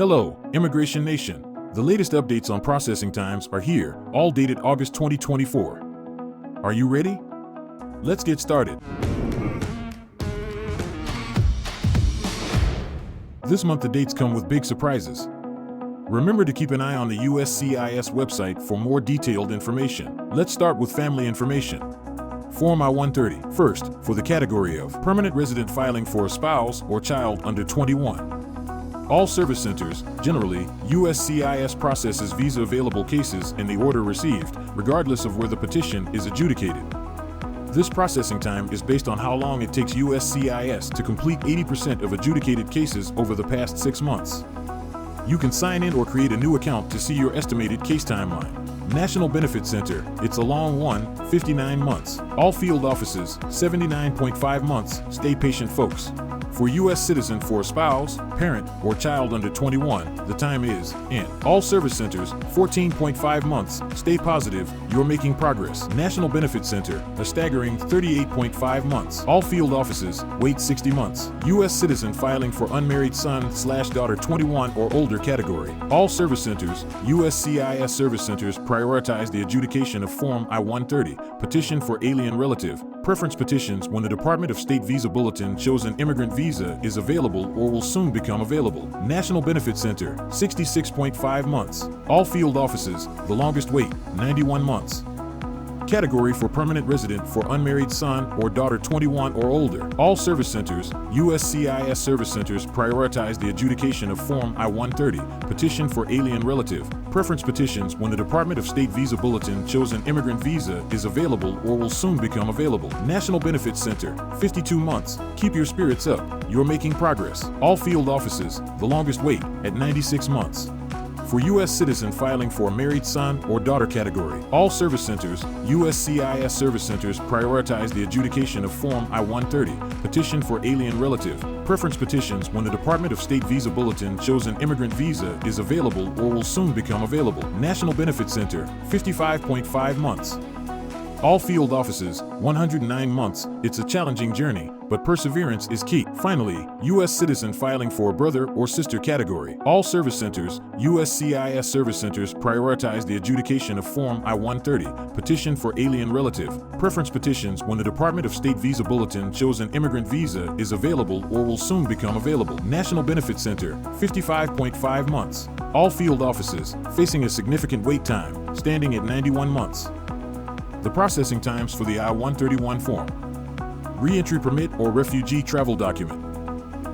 Hello, Immigration Nation. The latest updates on processing times are here, all dated August 2024. Are you ready? Let's get started. This month the dates come with big surprises. Remember to keep an eye on the USCIS website for more detailed information. Let's start with family information. Form I-130. First, for the category of permanent resident filing for a spouse or child under 21. All service centers, generally, USCIS processes visa available cases in the order received, regardless of where the petition is adjudicated. This processing time is based on how long it takes USCIS to complete 80% of adjudicated cases over the past 6 months. You can sign in or create a new account to see your estimated case timeline. National Benefit Center, it's a long one, 59 months. All field offices, 79.5 months. Stay patient, folks. For U.S. citizen for a spouse, parent, or child under 21, the time is in. All service centers, 14.5 months. Stay positive, you're making progress. National Benefit Center, a staggering 38.5 months. All field offices, wait 60 months. U.S. citizen filing for unmarried son/daughter 21 or older category. All service centers, USCIS service centers prioritize the adjudication of Form I-130, petition for alien relative, preference petitions when the Department of State Visa Bulletin shows an immigrant visa is available or will soon become available. National Benefit Center, 66.5 months. All field offices, the longest wait, 91 months. Category for permanent resident for unmarried son or daughter 21 or older. All service centers, USCIS service centers prioritize the adjudication of Form I-130, petition for alien relative, preference petitions when the Department of State Visa Bulletin shows an immigrant visa is available or will soon become available. National Benefit Center, 52 months. Keep your spirits up, you're making progress. All field offices, the longest wait, at 96 months. For U.S. citizen filing for a married son or daughter category, all service centers, USCIS service centers prioritize the adjudication of Form I-130, petition for alien relative, preference petitions when the Department of State Visa Bulletin shows an immigrant visa is available or will soon become available. National Benefit Center, 55.5 months. All field offices, 109 months. It's a challenging journey, but perseverance is key. Finally, U.S. citizen filing for a brother or sister category. All service centers, USCIS service centers prioritize the adjudication of Form I-130, petition for alien relative, preference petitions when the Department of State Visa Bulletin shows an immigrant visa is available or will soon become available. National Benefit Center, 55.5 months. All field offices, facing a significant wait time, standing at 91 months. The processing times for the I-131 form. Re-entry permit or refugee travel document.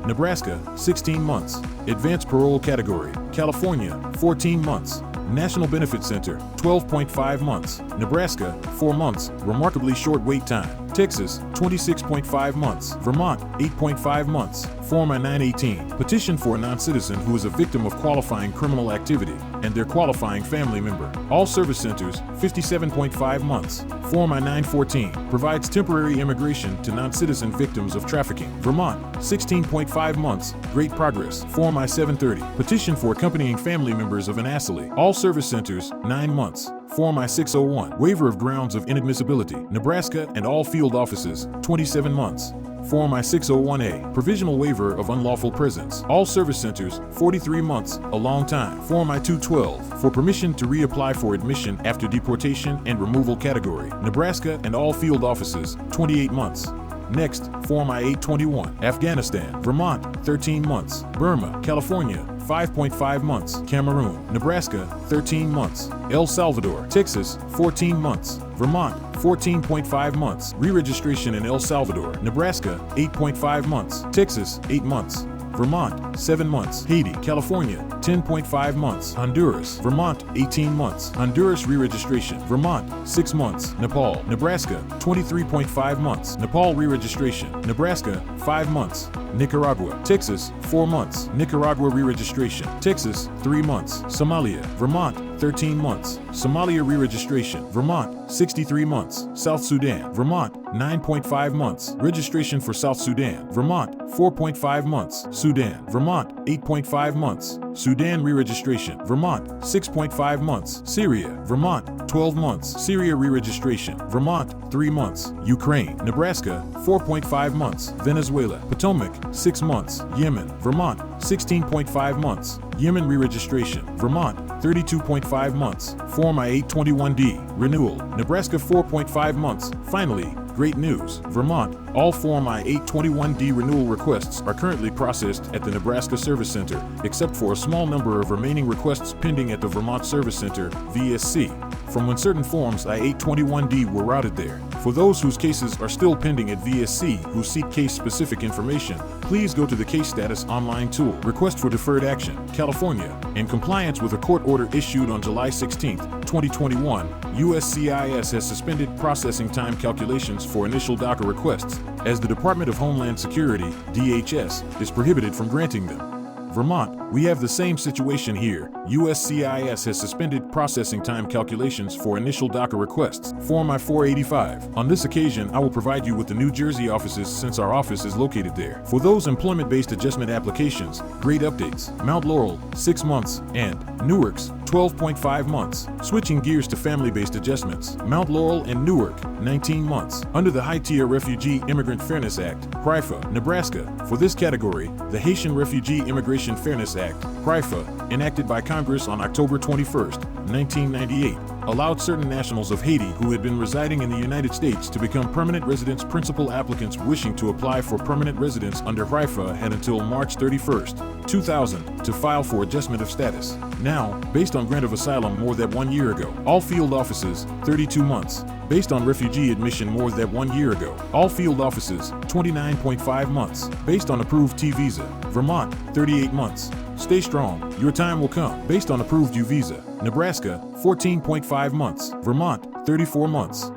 Nebraska, 16 months. Advanced parole category. California, 14 months. National Benefit Center, 12.5 months. Nebraska, 4 months. Remarkably short wait time. Texas, 26.5 months. Vermont, 8.5 months. Form I-918, petition for a non-citizen who is a victim of qualifying criminal activity and their qualifying family member. All service centers, 57.5 months. Form I-914, provides temporary immigration to non-citizen victims of trafficking. Vermont, 16.5 months. Great progress. Form I-730, petition for accompanying family members of an asylee. All service centers, 9 months. Form I-601, waiver of grounds of inadmissibility. Nebraska and all field offices, 27 months. Form I-601A, provisional waiver of unlawful presence. All service centers, 43 months, a long time. Form I-212, for permission to reapply for admission after deportation and removal category. Nebraska and all field offices, 28 months. Next, Form I-821, Afghanistan. Vermont, 13 months. Burma, California, 5.5 months. Cameroon, Nebraska, 13 months. El Salvador, Texas, 14 months. Vermont, 14.5 months. Re-registration in El Salvador. Nebraska, 8.5 months. Texas, 8 months. Vermont, 7 months. Haiti, California, 10.5 months. Honduras, Vermont, 18 months. Honduras re-registration. Vermont, 6 months. Nepal, Nebraska, 23.5 months. Nepal re-registration. Nebraska, 5 months. Nicaragua, Texas, 4 months. Nicaragua re-registration. Texas, 3 months. Somalia, Vermont, 13 months. Somalia re-registration. Vermont, 63 months. South Sudan, Vermont, 9.5 months. Registration for South Sudan, Vermont, 4.5 months. Sudan, Vermont, 8.5 months. Sudan re-registration, Vermont, 6.5 months. Syria, Vermont, 12 months. Syria re-registration, Vermont, 3 months. Ukraine, Nebraska, 4.5 months. Venezuela, Potomac, 6 months. Yemen, Vermont, 16.5 months. Yemen re-registration, Vermont, 32.5 months. Form I-821D, renewal, Nebraska 4.5 months. Finally, great news, Vermont, all Form I-821D renewal requests are currently processed at the Nebraska Service Center, except for a small number of remaining requests pending at the Vermont Service Center, VSC, from when certain Forms I-821D were routed there. For those whose cases are still pending at VSC who seek case-specific information, please go to the Case Status online tool. Request for Deferred Action, California. In compliance with a court order issued on July 16, 2021, USCIS has suspended processing time calculations for initial DACA requests, as the Department of Homeland Security, DHS, is prohibited from granting them. Vermont, we have the same situation here. USCIS has suspended processing time calculations for initial DACA requests. Form I-485. On this occasion, I will provide you with the New Jersey offices since our office is located there. For those employment-based adjustment applications, great updates. Mount Laurel, 6 months, and Newark's 12.5 months. Switching gears to family-based adjustments. Mount Laurel and Newark, 19 months. Under the High-Tier Refugee Immigrant Fairness Act, HRIFA, Nebraska. For this category, the Haitian Refugee Immigration Fairness Act, HRIFA, enacted by Congress on October 21, 1998, allowed certain nationals of Haiti who had been residing in the United States to become permanent residents. Principal applicants wishing to apply for permanent residence under HRIFA had until March 31, 2000 to file for adjustment of status. Now, based on grant of asylum more than 1 year ago, all field offices, 32 months. Based on refugee admission more than 1 year ago, all field offices, 29.5 months. Based on approved T visa, Vermont, 38 months. Stay strong, your time will come. Based on approved U visa, Nebraska, 14.5 months. Vermont, 34 months.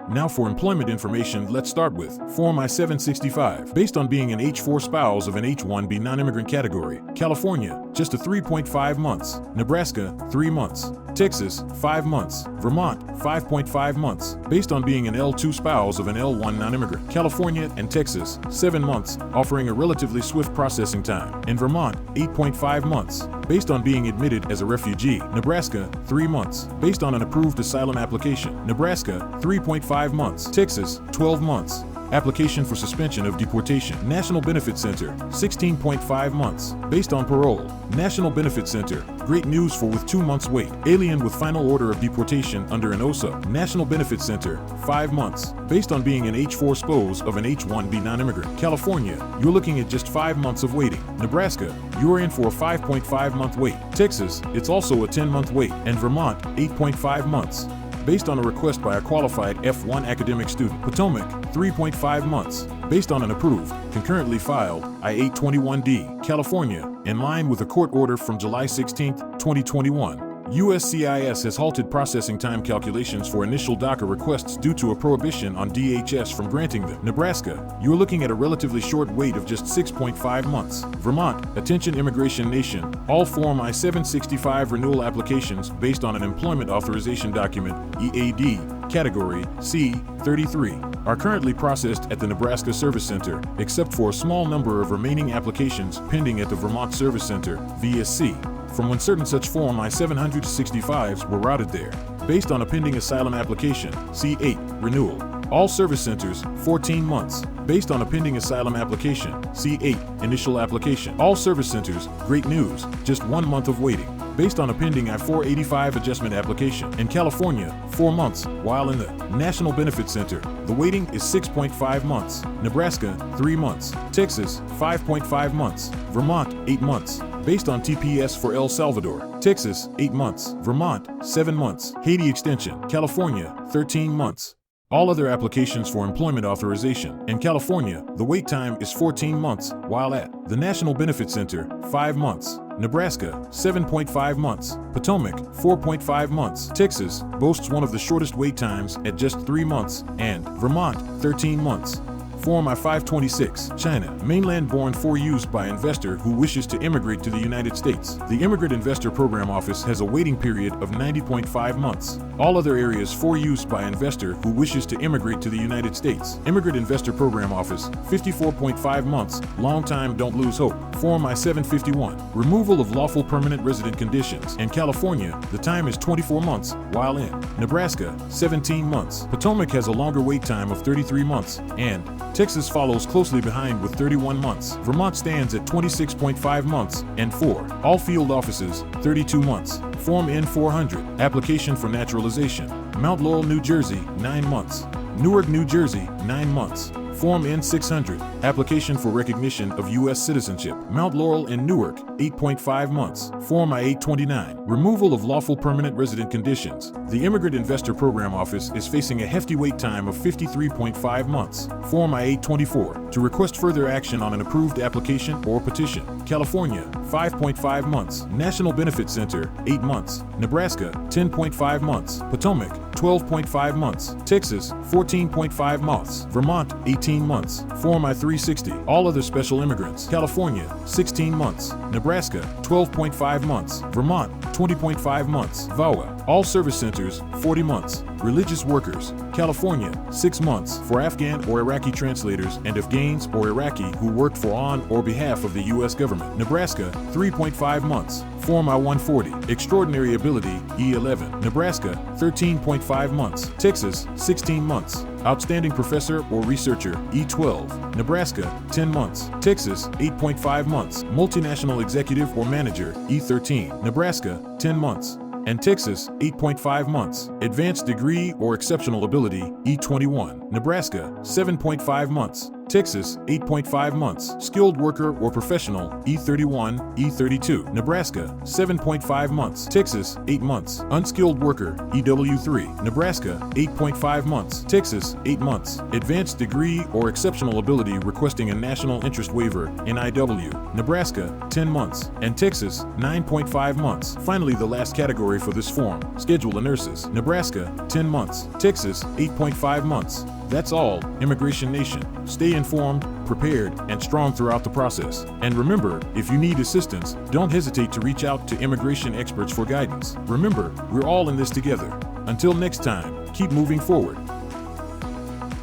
Now for employment information, let's start with Form I-765. Based on being an H-4 spouse of an H-1B non-immigrant category, California, just a 3.5 months. Nebraska, 3 months. Texas, 5 months. Vermont, 5.5 months. Based on being an L2 spouse of an L1 non-immigrant, California and Texas, 7 months, offering a relatively swift processing time. In Vermont, 8.5 months. Based on being admitted as a refugee, Nebraska, 3 months. Based on an approved asylum application, Nebraska, 3.5 months. Texas, 12 months. Application for suspension of deportation, National Benefit Center, 16.5 months. Based on parole, National Benefit Center, great news for with 2 months wait. Alien with final order of deportation under an OSA, National Benefit Center, 5 months. Based on being an H-4 spouse of an H-1B non-immigrant, California, you're looking at just 5 months of waiting. Nebraska, you're in for a 5.5 month wait. Texas, it's also a 10-month wait. And Vermont, 8.5 months. Based on a request by a qualified F1 academic student, Potomac, 3.5 months. Based on an approved, concurrently filed I-821D, California, in line with a court order from July 16, 2021. USCIS has halted processing time calculations for initial DACA requests due to a prohibition on DHS from granting them. Nebraska, you're looking at a relatively short wait of just 6.5 months. Vermont, attention Immigration Nation, all Form I-765 renewal applications based on an Employment Authorization Document, EAD, Category C-33, are currently processed at the Nebraska Service Center, except for a small number of remaining applications pending at the Vermont Service Center, VSC, from when certain such Form I-765s were routed there. Based on a pending asylum application, C-8, renewal, all service centers, 14 months. Based on a pending asylum application, C-8, initial application, all service centers, great news, just 1 month of waiting. Based on a pending I-485 adjustment application, in California, 4 months, while in the National Benefit Center, the waiting is 6.5 months. Nebraska, 3 months. Texas, 5.5 months. Vermont, 8 months. Based on TPS for El Salvador, Texas, 8 months. Vermont, 7 months. Haiti extension, California, 13 months. All other applications for employment authorization. In California, the wait time is 14 months, while at the National Benefit Center, 5 months. Nebraska, 7.5 months. Potomac, 4.5 months. Texas boasts one of the shortest wait times at just 3 months, and Vermont, 13 months. Form I-526, China, mainland-born for use by investor who wishes to immigrate to the United States. The Immigrant Investor Program Office has a waiting period of 90.5 months. All other areas for use by investor who wishes to immigrate to the United States. Immigrant Investor Program Office, 54.5 months. Long time, don't lose hope. Form I-751, removal of lawful permanent resident conditions. In California, the time is 24 months, while in Nebraska, 17 months. Potomac has a longer wait time of 33 months, and Texas follows closely behind with 31 months. Vermont stands at 26.5 months. And 4. All field offices, 32 months. Form N-400, application for naturalization. Mount Laurel, New Jersey, 9 months. Newark, New Jersey, 9 months. Form N-600, application for recognition of U.S. citizenship. Mount Laurel and Newark, 8.5 months. Form I-829, removal of lawful permanent resident conditions. The Immigrant Investor Program Office is facing a hefty wait time of 53.5 months. Form I-824, to request further action on an approved application or petition. California, 5.5 months. National Benefit Center, 8 months. Nebraska, 10.5 months. Potomac, 12.5 months. Texas, 14.5 months. Vermont, 18 months. Form I-360, all other special immigrants. California, 16 months. Nebraska, 12.5 months. Vermont, 20.5 months. VAWA, all service centers, 40 months. Religious workers, California, 6 months for Afghan or Iraqi translators and Afghans or Iraqi who worked for on or behalf of the U.S. government. Nebraska, 3.5 months. Form I-140, extraordinary ability, E11. Nebraska, 13.5 months. Texas, 16 months. Outstanding professor or researcher, E12. Nebraska, 10 months. Texas, 8.5 months. Multinational executive or manager, E13. Nebraska, 10 months. And Texas, 8.5 months. Advanced degree or exceptional ability, E21. Nebraska, 7.5 months. Texas, 8.5 months. Skilled worker or professional, E31, E32. Nebraska, 7.5 months. Texas, 8 months. Unskilled worker, EW3. Nebraska, 8.5 months. Texas, 8 months. Advanced degree or exceptional ability requesting a national interest waiver, NIW. Nebraska, 10 months. And Texas, 9.5 months. Finally, the last category for this form, schedule of nurses. Nebraska, 10 months. Texas, 8.5 months. That's all, Immigration Nation. Stay informed, prepared, and strong throughout the process. And remember, if you need assistance, don't hesitate to reach out to immigration experts for guidance. Remember, we're all in this together. Until next time, keep moving forward.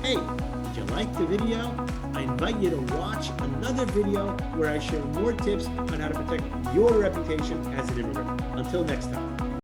Hey, did you like the video? I invite you to watch another video where I share more tips on how to protect your reputation as an immigrant. Until next time.